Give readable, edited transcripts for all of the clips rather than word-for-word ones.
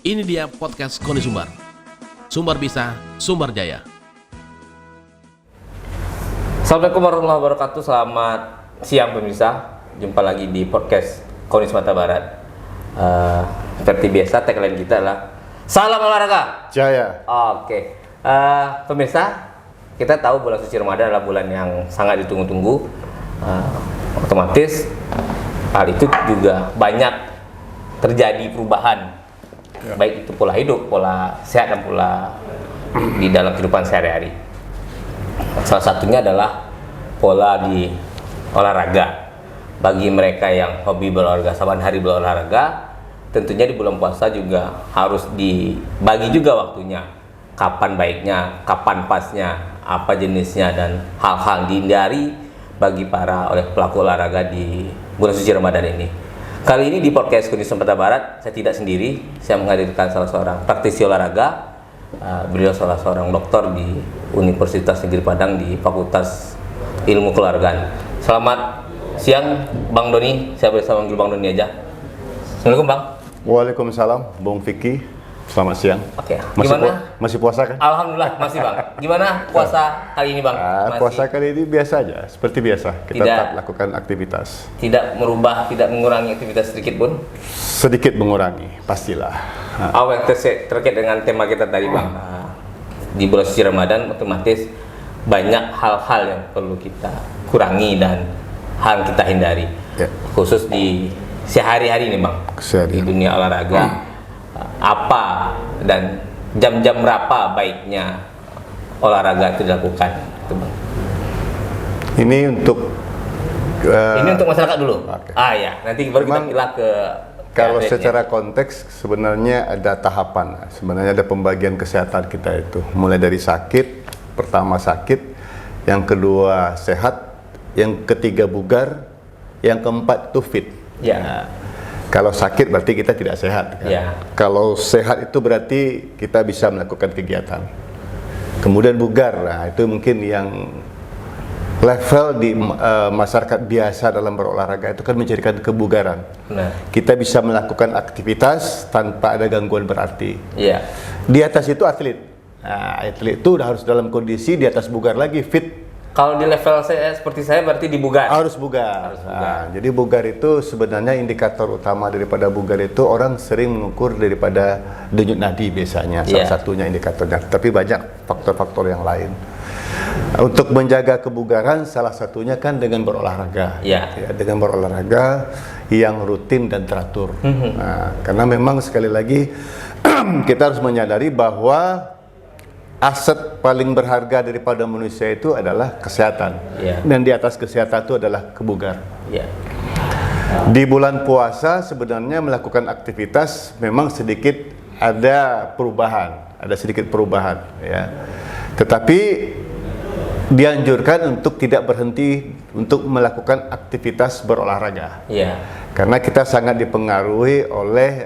Ini dia podcast Koni Sumbar. Sumbar bisa, sumber jaya. Assalamualaikum warahmatullahi wabarakatuh. Selamat siang pemirsa. Jumpa lagi di podcast Koni Sumatera Barat. Seperti biasa tagline kita adalah salam olahraga Jaya. Oke. Pemirsa, kita tahu bulan suci Ramadan adalah bulan yang sangat ditunggu-tunggu. Otomatis hal itu juga banyak terjadi perubahan, baik itu pola hidup, pola sehat dan pola di dalam kehidupan sehari-hari. Salah satunya adalah pola di olahraga. Bagi mereka yang hobi berolahraga, saban hari berolahraga, tentunya di bulan puasa juga harus dibagi juga waktunya. Kapan baiknya, kapan pasnya, apa jenisnya, dan hal-hal dihindari bagi para pelaku olahraga di bulan suci Ramadan ini. Kali ini di podcast Koni Sumatera Barat, saya tidak sendiri. Saya menghadirkan salah seorang praktisi olahraga. Beliau salah seorang doktor di Universitas Negeri Padang di Fakultas Ilmu Keluargaan. Selamat siang, Bang Doni. Saya bisa manggil Bang Doni aja. Assalamualaikum, Bang. Waalaikumsalam, Bung Vicky. Selamat siang. Oke, gimana? Masih puasa kan? Alhamdulillah, masih, Bang. Gimana puasa kali ini, Bang? Puasa kali ini biasa aja, seperti biasa. Kita tetap lakukan aktivitas. Tidak merubah, tidak mengurangi aktivitas sedikit pun? Sedikit mengurangi, pastilah. Yang terkait dengan tema kita tadi, Bang. Di bulan suci Ramadan, otomatis banyak hal-hal yang perlu kita kurangi dan hal yang kita hindari. Ya. Khusus di sehari-hari ini, Bang. Di dunia olahraga. Apa dan jam-jam berapa baiknya olahraga itu dilakukan, gitu, Bang? Ini untuk masyarakat dulu. Okay. Ya, nanti baru kita pilih ke kalau secara konteks sebenarnya ada tahapan. Sebenarnya ada pembagian kesehatan kita itu, mulai dari sakit, pertama sakit, yang kedua sehat, yang ketiga bugar, yang keempat itu fit. Ya. Nah, kalau sakit berarti kita tidak sehat, kan? Ya. Kalau sehat itu berarti kita bisa melakukan kegiatan. Kemudian bugar, nah itu mungkin yang level di masyarakat biasa dalam berolahraga itu kan mencarikan kebugaran. Nah. Kita bisa melakukan aktivitas tanpa ada gangguan berarti. Ya. Di atas itu atlet. Nah, atlet itu udah harus dalam kondisi di atas bugar lagi, fit. Kalau di level seperti saya berarti di bugar. Harus bugar. Nah, jadi bugar itu sebenarnya indikator utama daripada bugar itu orang sering mengukur daripada denyut nadi biasanya, salah satunya indikatornya. Tapi banyak faktor-faktor yang lain. Untuk menjaga kebugaran salah satunya kan dengan berolahraga. Ya, dengan berolahraga yang rutin dan teratur. Nah, karena memang sekali lagi kita harus menyadari bahwa aset paling berharga daripada manusia itu adalah kesehatan. Dan di atas kesehatan itu adalah kebugar. Di bulan puasa sebenarnya melakukan aktivitas memang sedikit ada perubahan, ya. Tetapi dianjurkan untuk tidak berhenti untuk melakukan aktivitas berolahraga. Karena kita sangat dipengaruhi oleh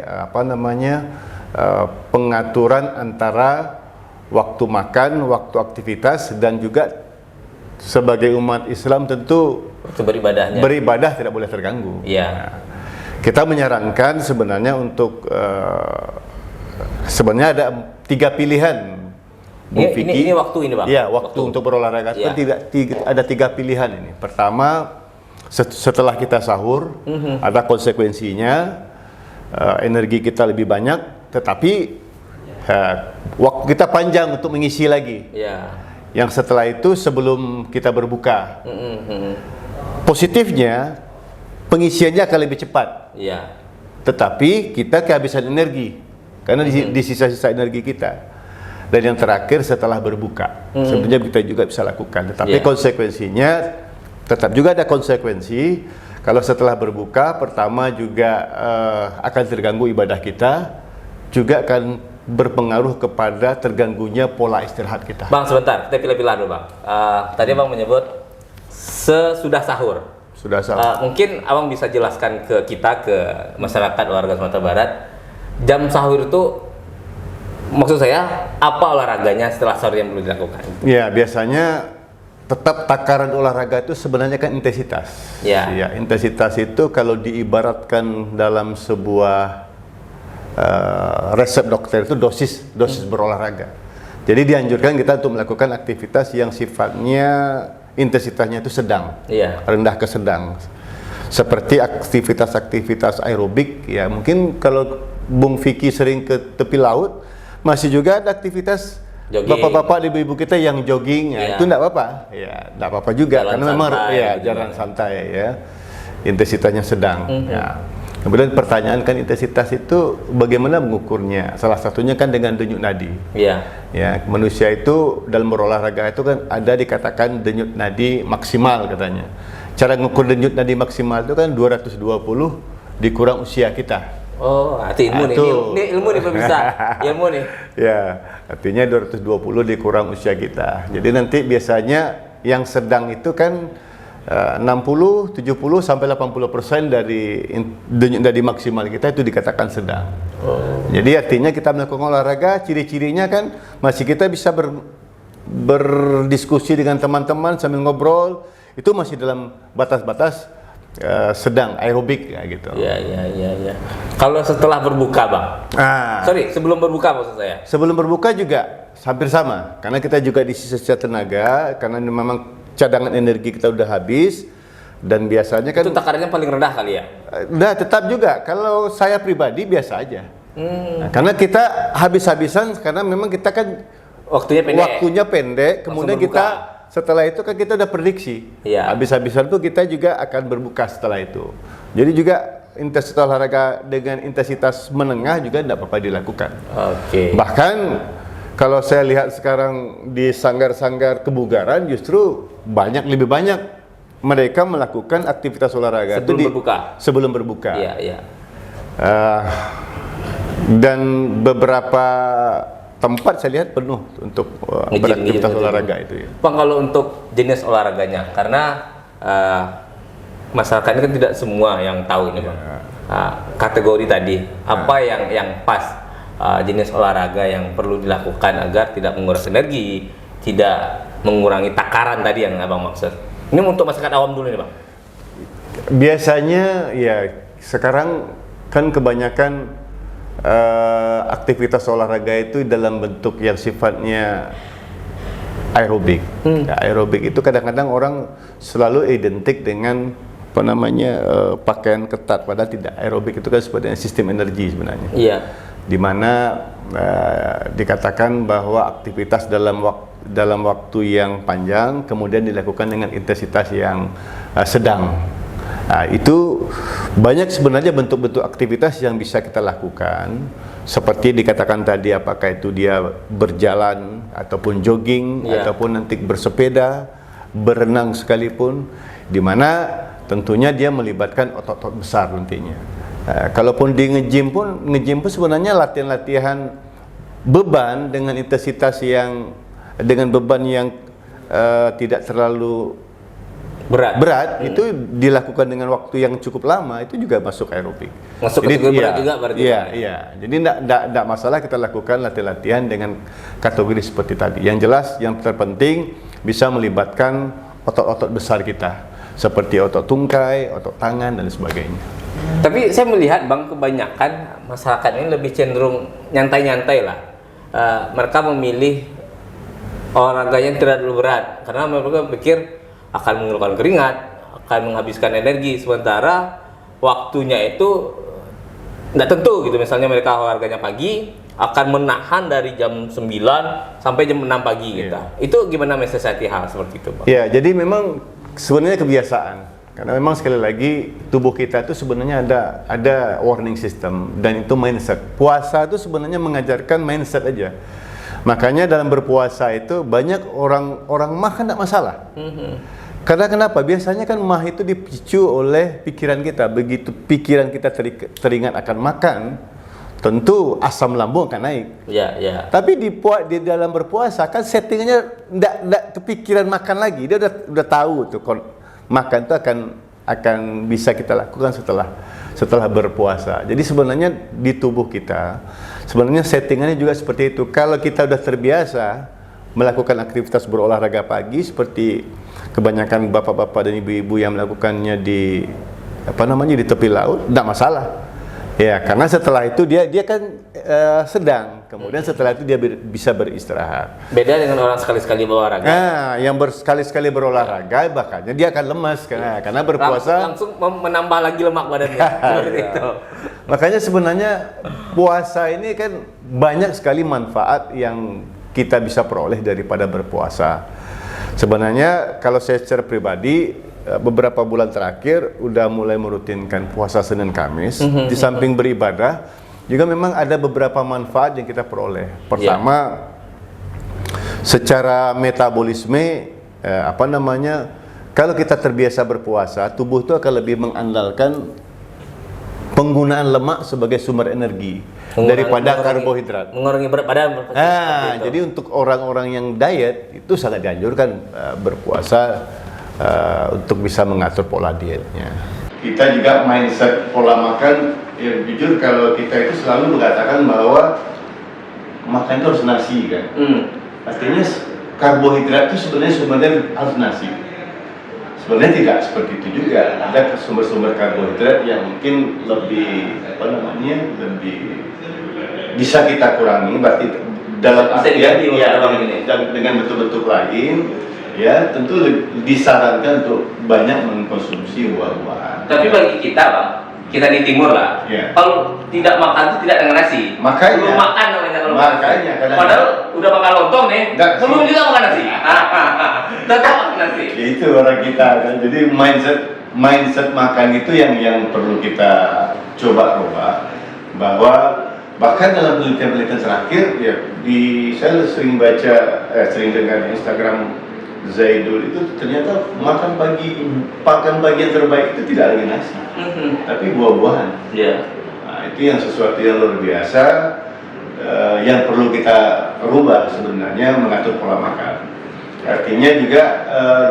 pengaturan antara waktu makan, waktu aktivitas, dan juga sebagai umat Islam tentu beribadah tidak boleh terganggu. Nah, kita menyarankan sebenarnya untuk sebenarnya ada 3 pilihan. Ini waktu ini, Bang? Ya, waktu untuk berolahraga. Ada 3 pilihan ini. Pertama, setelah kita sahur, ada konsekuensinya, energi kita lebih banyak, tetapi waktu kita panjang untuk mengisi lagi. Yang setelah itu sebelum kita berbuka. Positifnya pengisiannya akan lebih cepat. Tetapi kita kehabisan energi karena di sisa-sisa energi kita. Dan yang terakhir setelah berbuka. Sebenarnya kita juga bisa lakukan. Tetapi konsekuensinya tetap juga ada konsekuensi. Kalau setelah berbuka, pertama juga akan terganggu ibadah kita, juga akan berpengaruh kepada terganggunya pola istirahat kita. Bang, sebentar, kita pilih-pilih dulu, Bang. Tadi Bang menyebut sesudah sahur. Mungkin Abang bisa jelaskan ke kita, ke masyarakat warga Sumatera Barat, jam sahur itu maksud saya apa olahraganya setelah sahur yang perlu dilakukan? Ya, biasanya tetap takaran olahraga itu sebenarnya kan intensitas. Ya, intensitas itu kalau diibaratkan dalam sebuah resep dokter itu dosis berolahraga. Jadi dianjurkan kita untuk melakukan aktivitas yang sifatnya intensitasnya itu sedang, rendah ke sedang. Seperti aktivitas-aktivitas aerobik, ya mungkin kalau Bung Vicky sering ke tepi laut, masih juga ada aktivitas bapak-bapak ibu-ibu kita yang jogging, ya, itu enggak apa-apa, ya enggak apa-apa juga, jalan karena memang jalan santai ya, intensitasnya sedang. Ya. Kemudian pertanyaan kan intensitas itu bagaimana mengukurnya? Salah satunya kan dengan denyut nadi. Iya. Ya, manusia itu dalam berolahraga itu kan ada dikatakan denyut nadi maksimal katanya. Cara mengukur denyut nadi maksimal itu kan 220 dikurang usia kita. Oh, arti ilmu nih. Ini ilmu nih pemirsa. Ilmu nih. Ya, artinya 220 dikurang usia kita. Jadi nanti biasanya yang sedang itu kan 60, 70 sampai 80% dari denyut nadi maksimal kita itu dikatakan sedang. Jadi artinya kita melakukan olahraga, ciri-cirinya kan masih kita bisa berdiskusi dengan teman-teman sambil ngobrol, itu masih dalam batas-batas sedang aerobik ya gitu. Iya. Kalau setelah berbuka, Bang. Sebelum berbuka maksud saya. Sebelum berbuka juga hampir sama, karena kita juga di sisa tenaga, karena memang cadangan energi kita udah habis, dan biasanya kan itu takarannya paling rendah kali ya? Udah tetap juga, kalau saya pribadi biasa aja. Nah, karena kita habis-habisan, karena memang kita kan waktunya pendek, kemudian kita setelah itu kan kita udah prediksi, habis-habisan tuh kita juga akan berbuka setelah itu. Jadi juga intensitas olahraga dengan intensitas menengah juga tidak apa-apa dilakukan. Bahkan kalau saya lihat sekarang di sanggar-sanggar kebugaran justru lebih banyak mereka melakukan aktivitas olahraga sebelum berbuka. Dan beberapa tempat saya lihat penuh untuk beraktivitas olahraga itu. Bang, kalau untuk jenis olahraganya, karena masyarakat ini kan tidak semua yang tahu ini, Bang. Kategori tadi apa yang pas jenis olahraga yang perlu dilakukan agar tidak menguras energi, tidak mengurangi takaran tadi yang Abang maksud. Ini untuk masyarakat awam dulu nih, Bang. Biasanya ya sekarang kan kebanyakan aktivitas olahraga itu dalam bentuk yang sifatnya aerobik. Aerobik itu kadang-kadang orang selalu identik dengan pakaian ketat, padahal tidak. Aerobik itu kan sebenarnya sistem energi sebenarnya. Iya. Di mana dikatakan bahwa aktivitas dalam waktu yang panjang kemudian dilakukan dengan intensitas yang sedang. Itu banyak sebenarnya bentuk-bentuk aktivitas yang bisa kita lakukan, seperti dikatakan tadi, apakah itu dia berjalan ataupun jogging ataupun nanti bersepeda, berenang sekalipun, di mana tentunya dia melibatkan otot-otot besar nantinya. Kalaupun di nge-gym pun sebenarnya latihan-latihan beban dengan intensitas dengan beban yang tidak terlalu berat itu dilakukan dengan waktu yang cukup lama, itu juga masuk aerobik. Masuk kategori berat juga berarti. Iya. Jadi tidak masalah kita lakukan latihan-latihan dengan kategori seperti tadi. Yang jelas yang terpenting bisa melibatkan otot-otot besar kita, seperti otot tungkai, otot tangan dan sebagainya. Tapi saya melihat, Bang, kebanyakan masyarakat ini lebih cenderung nyantai-nyantai lah. Mereka memilih olahraga yang tidak terlalu berat karena mereka pikir akan mengeluarkan keringat, akan menghabiskan energi, sementara waktunya itu tidak tentu gitu. Misalnya mereka olahraganya pagi, akan menahan dari jam 9 sampai jam 6 pagi gitu. Itu gimana mensiasati hal seperti itu, Bang? Ya, jadi memang sebenarnya kebiasaan. Karena memang sekali lagi tubuh kita itu sebenarnya ada warning system, dan itu mindset. Puasa itu sebenarnya mengajarkan mindset aja. Makanya dalam berpuasa itu banyak orang mah kan tidak masalah. Karena kenapa? Biasanya kan mah itu dipicu oleh pikiran kita. Begitu pikiran kita teringat akan makan, tentu asam lambung akan naik. Tapi di dalam berpuasa kan settingnya tidak kepikiran makan lagi. Dia udah tahu tuh makan itu akan bisa kita lakukan setelah berpuasa. Jadi sebenarnya di tubuh kita sebenarnya settingannya juga seperti itu. Kalau kita udah terbiasa melakukan aktivitas berolahraga pagi seperti kebanyakan bapak-bapak dan ibu-ibu yang melakukannya di tepi laut, tidak masalah. Ya, karena setelah itu dia kan sedang, kemudian setelah itu dia bisa beristirahat. Beda dengan orang sekali-sekali berolahraga. Nah, yang sekali-sekali berolahraga, makanya dia akan lemas karena berpuasa. Langsung menambah lagi lemak badannya. Seperti itu. Makanya sebenarnya puasa ini kan banyak sekali manfaat yang kita bisa peroleh daripada berpuasa. Sebenarnya kalau saya secara pribadi beberapa bulan terakhir udah mulai merutinkan puasa Senin Kamis. Di samping beribadah juga memang ada beberapa manfaat yang kita peroleh. Pertama, secara metabolisme kalau kita terbiasa berpuasa, tubuh itu akan lebih mengandalkan penggunaan lemak sebagai sumber energi daripada karbohidrat. Mengurangi berat badan. Jadi untuk orang-orang yang diet itu sangat dianjurkan berpuasa untuk bisa mengatur pola dietnya. Kita juga mindset pola makan, ya jujur kalau kita itu selalu mengatakan bahwa makan itu harus nasi kan. Artinya karbohidrat itu sebenarnya harus nasi. Sebenarnya tidak seperti itu juga. Ada sumber-sumber karbohidrat yang mungkin lebih lebih bisa kita kurangi. Berarti dalam artian dengan bentuk-bentuk lain. Ya, tentu disarankan untuk banyak mengkonsumsi buah-buahan. Tapi bagi kita, Bang, kita di timur lah. Kalau tidak makan itu tidak dengan nasi. Makanya. Belum makan namanya kalau Makanya. Padahal udah makan lontong nih, belum juga makan nasi. Tetap makan nasi. Itu orang kita kan. Jadi mindset makan itu yang perlu kita coba rubah. Bahwa bahkan dalam penelitian-penelitian terakhir, ya saya sering sering dengar di Instagram Zaidul itu ternyata makan pagi yang terbaik itu tidak lagi nasi, tapi buah-buahan. Nah, itu yang sesuatu yang luar biasa yang perlu kita rubah sebenarnya, mengatur pola makan. Artinya juga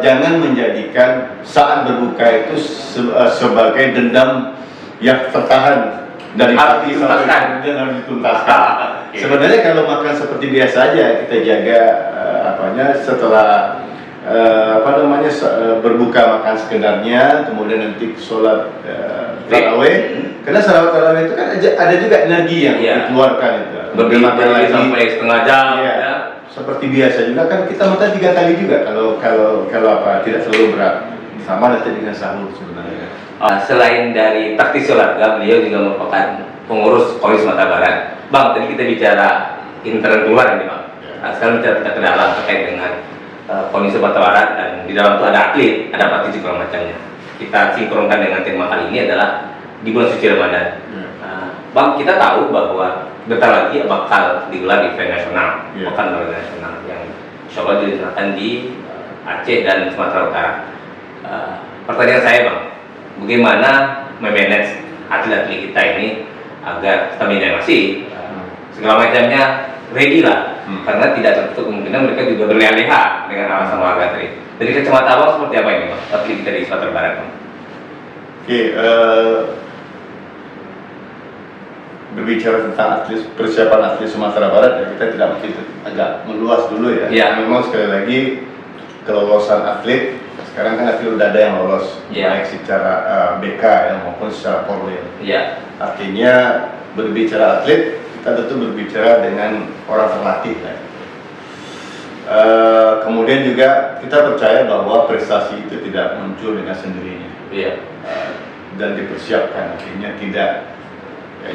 jangan menjadikan saat berbuka itu sebagai dendam yang tertahan dari hati sampai kemudian harus dituntaskan. Sebenarnya kalau makan seperti biasa aja, kita jaga setelah berbuka makan sekedarnya, kemudian nanti sholat tarawih. Karena sholat tarawih itu kan ada juga energi yang dikeluarkan itu. Bermakan lagi sampai setengah jam. Seperti biasa juga kan kita makan 3 kali juga kalau tidak terlalu berat. Sama nanti dengan sahur sebenarnya. Selain dari praktisi olahraga, beliau juga merupakan pengurus KOI Sumatera Barat. Bang, tadi kita bicara intern keluar ini, Bang. Nah, sekarang kita ke dalam terkait dengan kondisi Sumatera Barat, dan di dalam itu ada atlet, ada praktisi segala macamnya. Kita sinkronkan dengan tema kali ini adalah di bulan suci Ramadan. Bang, kita tahu bahwa bentar lagi bakal digelar event nasional, pekan olahraga nasional yang insya Allah dilaksanakan di Aceh dan Sumatera Utara. Pertanyaan saya, Bang, bagaimana memanage atlet-atlet kita ini agar stamina masih segala macamnya ready lah, karena tidak tertutup kemungkinan mereka juga berleha-leha dengan alasan olahraga tadi. Dari kacamata Abang seperti apa ini, Bang, atlet kita di Sumatera Barat, Bang? Berbicara tentang persiapan atlet Sumatera Barat, ya kita tidak mungkin agak meluas dulu ya. Memang sekali lagi kelolosan atlet sekarang kan atlet udah ada yang lolos, baik secara BK maupun secara Porwil. Artinya berbicara atlet, kita tentu berbicara dengan orang terlatih. Kemudian juga kita percaya bahwa prestasi itu tidak muncul dengan sendirinya, dan dipersiapkan. Artinya tidak,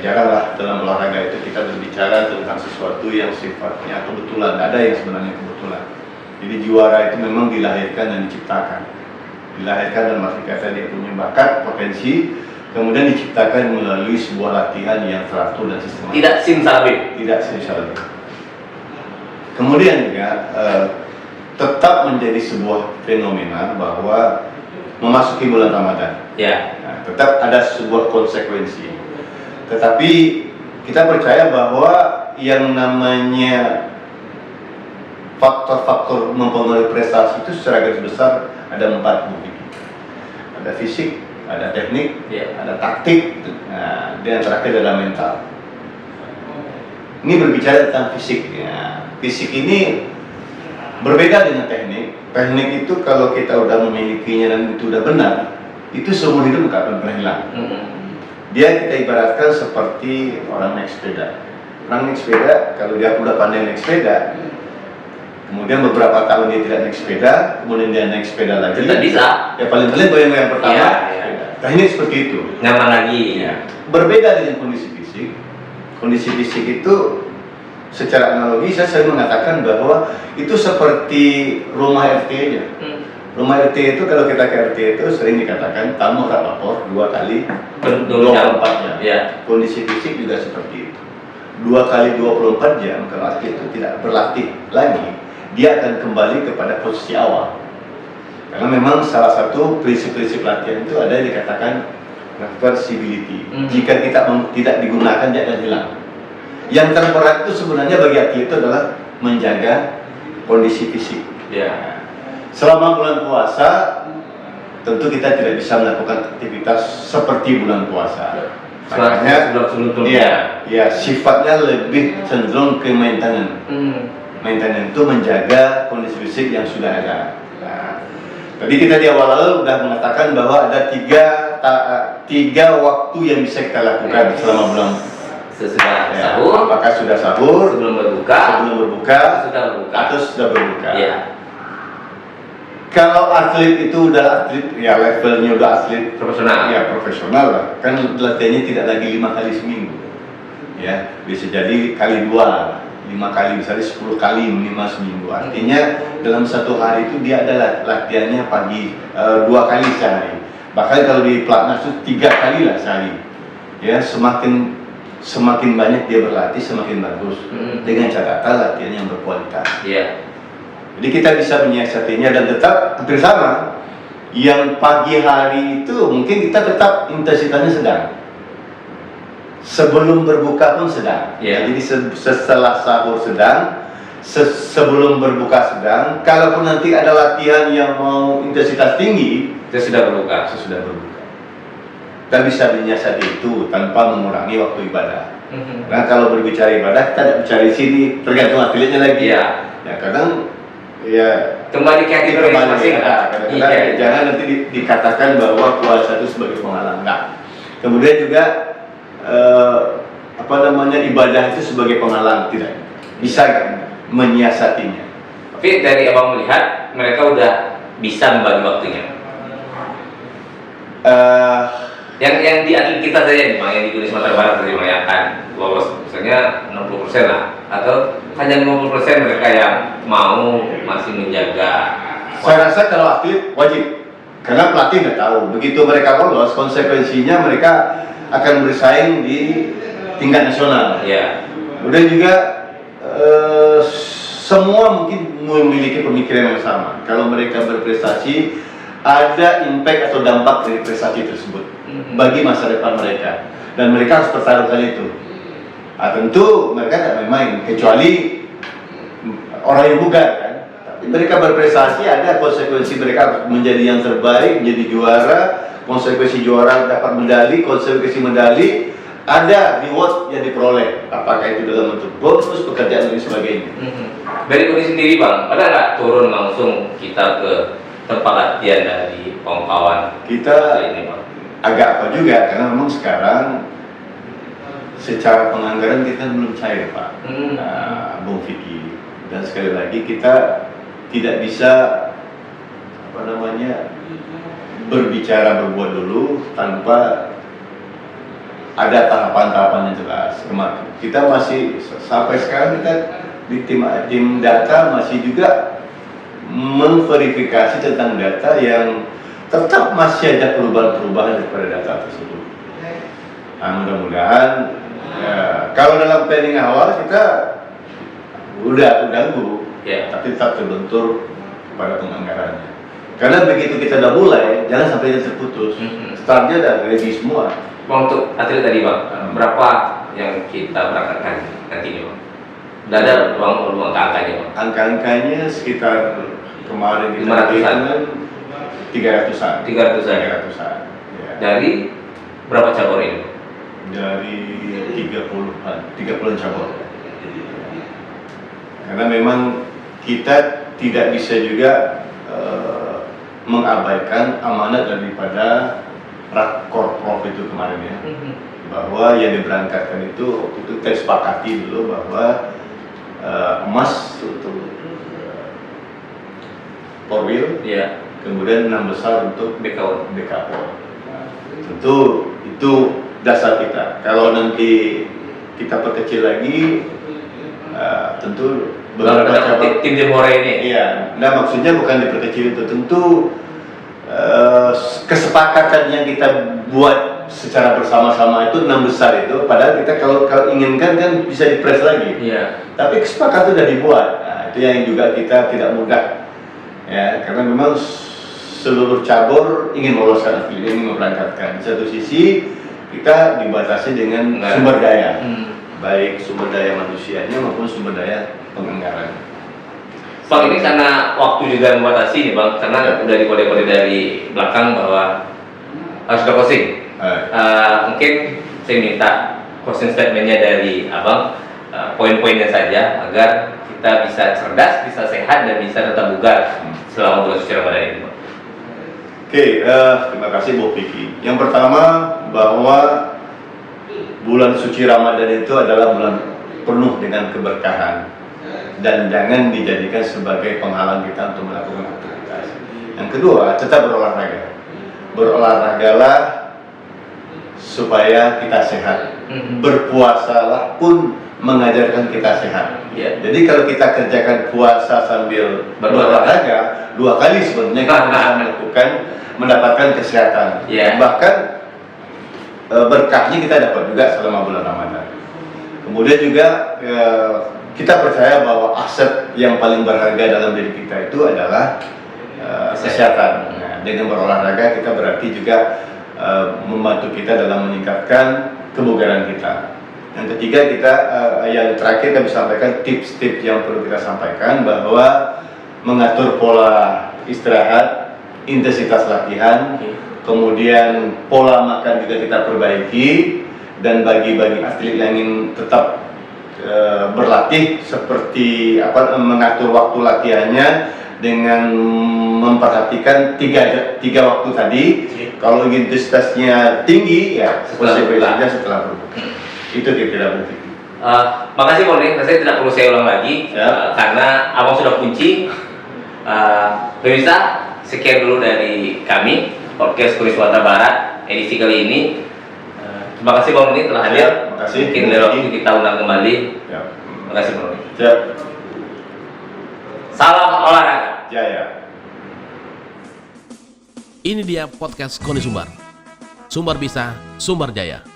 jaranglah dalam olahraga itu kita berbicara tentang sesuatu yang sifatnya kebetulan. Ada yang sebenarnya kebetulan. Jadi juara itu memang dilahirkan dan diciptakan. Dilahirkan dalam arti kata dia punya bakat, potensi, kemudian diciptakan melalui sebuah latihan yang teratur dan sistematis. Tidak simsalabim. Tidak simsalabim. Kemudian juga tetap menjadi sebuah fenomena bahwa memasuki bulan Ramadan. Nah, tetap ada sebuah konsekuensi. Tetapi kita percaya bahwa yang namanya faktor-faktor mempengaruhi prestasi itu secara garis besar ada 4 mungkin. Ada fisik, ada teknik, ada taktik, dan yang terakhir adalah mental. Ini berbicara tentang fisik. Fisik ini berbeda dengan teknik. Teknik itu kalau kita udah memilikinya dan itu udah benar, itu seumur hidup nggak akan pernah hilang. Dia kita ibaratkan seperti orang naik sepeda. Orang naik sepeda, kalau dia udah pandai naik sepeda, kemudian beberapa tahun dia tidak naik sepeda, kemudian dia naik sepeda lagi. Tidak bisa. Ya paling-paling goyang-goyang pertama. Iya. Nah ini seperti itu. Nyaman lagi. Berbeda dengan kondisi fisik. Kondisi fisik itu secara analogi saya sering mengatakan bahwa itu seperti rumah RT nya. Rumah RT itu kalau kita ke RT itu sering dikatakan tamu tak lapor 2 kali 24 jam. Ya. Kondisi fisik juga seperti itu. 2 kali 24 jam kalau atlet itu tidak berlatih lagi, dia akan kembali kepada posisi awal. Karena memang salah satu prinsip-prinsip latihan itu ada yang dikatakan reversibility. Jika kita tidak digunakan, dia akan hilang. Yang terberat itu sebenarnya bagi atlet itu adalah menjaga kondisi fisik. Ya. Selama bulan puasa, tentu kita tidak bisa melakukan aktivitas seperti bulan puasa. Makanya, ya, sifatnya lebih cenderung ke maintenance. Maintenance itu menjaga kondisi fisik yang sudah ada. Nah, tadi kita di awal sudah mengatakan bahwa ada tiga waktu yang bisa kita lakukan selama bulan. Sesudah sahur, apakah sudah sahur, sebelum berbuka, atau sudah berbuka. Ya. Kalau atlet itu udah atlet, ya levelnya udah atlet Profesional. ya profesional lah. Kan latihannya tidak lagi 5 kali seminggu, ya bisa jadi kali 2, 5 kali, misalnya 10 kali minimal seminggu. Artinya dalam satu hari itu dia ada latihannya pagi 2 kali sehari. Bahkan kalau di pelatnas itu 3 kali lah sehari. Ya semakin banyak dia berlatih semakin bagus. Dengan catatan latihan yang berkualitas. Iya. Jadi kita bisa menyiasatinya dan tetap hampir sama. Yang pagi hari itu mungkin kita tetap intensitasnya sedang. Sebelum berbuka pun sedang. Jadi setelah sahur sedang, sebelum berbuka sedang. Kalaupun nanti ada latihan yang mau intensitas tinggi, Sesudah berbuka. Kita bisa menyiasati itu tanpa mengurangi waktu ibadah. Nah kalau berbicara ibadah, kita tidak bicara di sini, tergantung atletnya lagi. Ya kadang ya kembali ke aktivitas masing-masing. Jangan nanti dikatakan bahwa puasa itu sebagai penghalang. Nah, kemudian juga ibadah itu sebagai penghalang, tidak bisa menyiasatinya. Tapi dari abang melihat mereka udah bisa membagi waktunya. Yang di atlet kita saja nih, yang di Sumatera Barat tadi akan lolos misalnya 60% lah, atau hanya 50% mereka yang mau masih menjaga. Saya rasa kalau atlet wajib, karena pelatih nggak tahu. Begitu mereka lolos, konsekuensinya mereka akan bersaing di tingkat nasional. Ya. Kemudian juga semua mungkin memiliki pemikiran yang sama. Kalau mereka berprestasi, ada impact atau dampak dari prestasi tersebut bagi masa depan mereka, dan mereka harus pertaruhkan itu. Tentu mereka tidak main-main, kecuali orang yang bugar kan. Tapi mereka berprestasi, ada konsekuensi mereka harus menjadi yang terbaik, menjadi juara. Konsekuensi juara dapat medali, konsekuensi medali ada reward yang diperoleh. Apakah itu dalam bentuk bonus, pekerjaan dan sebagainya. Dari kondisi sendiri bang, ada nggak turun langsung kita ke tempat latihan dari kawan-kawan kita ini bang? Agak apa juga, karena memang sekarang secara penganggaran kita belum cair Pak, Bung Vicky. Dan sekali lagi kita tidak bisa berbicara berbuat dulu tanpa ada tahapan-tahapan yang jelas. Kita masih sampai sekarang kita di tim data masih juga memverifikasi tentang data yang tetap masih ada perubahan-perubahan daripada data tersebut. Nah, mudah-mudahan kalau dalam planning awal kita udah ganggu, tapi tetap terbentur pada penganggarannya. Karena begitu kita udah mulai, jangan sampai terputus. Startnya udah ready semua. Bang, untuk atlet tadi bang, berapa yang kita berangkatkan nanti bang? Udah ada ruang angkanya bang? Angka-angkanya sekitar kemarin kita 300-an. 300-an. Ya. Dari berapa cabur ini? Dari 30-an cabur. Karena memang kita tidak bisa juga mengabaikan amanat daripada rakor prof itu kemarin ya, bahwa yang diberangkatkan itu waktu itu kita sepakati dulu bahwa emas untuk four wheel, kemudian 6 besar untuk BKO. Nah, tentu itu dasar kita. Kalau nanti kita perkecil lagi, tentu beberapa cabang tim Jemore ini. Iya, nah maksudnya bukan diperkecil itu, tentu kesepakatan yang kita buat secara bersama-sama itu 6 besar itu, padahal kita kalau inginkan kan bisa dipres lagi. Iya. Tapi kesepakatan sudah dibuat. Nah, itu yang juga kita tidak mudah. Ya, karena memang seluruh cabur ingin meloloskan atlet, ingin memberangkatkan. Di satu sisi kita dibatasi dengan sumber daya, baik sumber daya manusianya maupun sumber daya penganggaran. Bang, ini karena waktu juga membatasi nih Bang, karena udah dikode-kode dari belakang bahwa harus ada closing. Mungkin saya minta closing statementnya dari Abang, poin-poinnya saja agar kita bisa cerdas, bisa sehat, dan bisa tetap bugar selama bulan suci Ramadan ini. Oke, terima kasih Bu Vicky. Yang pertama, bahwa bulan suci Ramadan itu adalah bulan penuh dengan keberkahan dan jangan dijadikan sebagai penghalang kita untuk melakukan aktivitas. Yang kedua, tetap berolahraga. Berolahragalah supaya kita sehat. Berpuasalah pun mengajarkan kita sehat. Jadi kalau kita kerjakan puasa sambil berolahraga, 2 kali sebenarnya kita bisa mendapatkan kesehatan. Bahkan berkahnya kita dapat juga selama bulan Ramadan. Kemudian juga kita percaya bahwa aset yang paling berharga dalam diri kita itu adalah kesehatan. Nah, dengan berolahraga kita berarti juga membantu kita dalam meningkatkan kebugaran kita. Yang ketiga, yang terakhir kami sampaikan tips-tips yang perlu kita sampaikan, bahwa mengatur pola istirahat, intensitas latihan, kemudian pola makan juga kita perbaiki, dan bagi atlet yang ingin tetap berlatih, seperti mengatur waktu latihannya dengan memperhatikan tiga waktu tadi. Kalau intensitasnya tinggi, ya setelah berbuka. Itu tidak mungkin. Makasih Bang, saya tidak perlu saya ulang lagi karena Abang sudah kunci. Pemirsa, sekian dulu dari kami podcast Kuri Sumatera Barat edisi kali ini. Terima kasih Bang Roni telah hadir. Terima kasih. Mungkin dari waktu kita undang kembali. Terima kasih Bang Roni. Salam olahraga. Jaya. Ini dia podcast Koni Sumbar. Sumbar bisa, Sumbar jaya.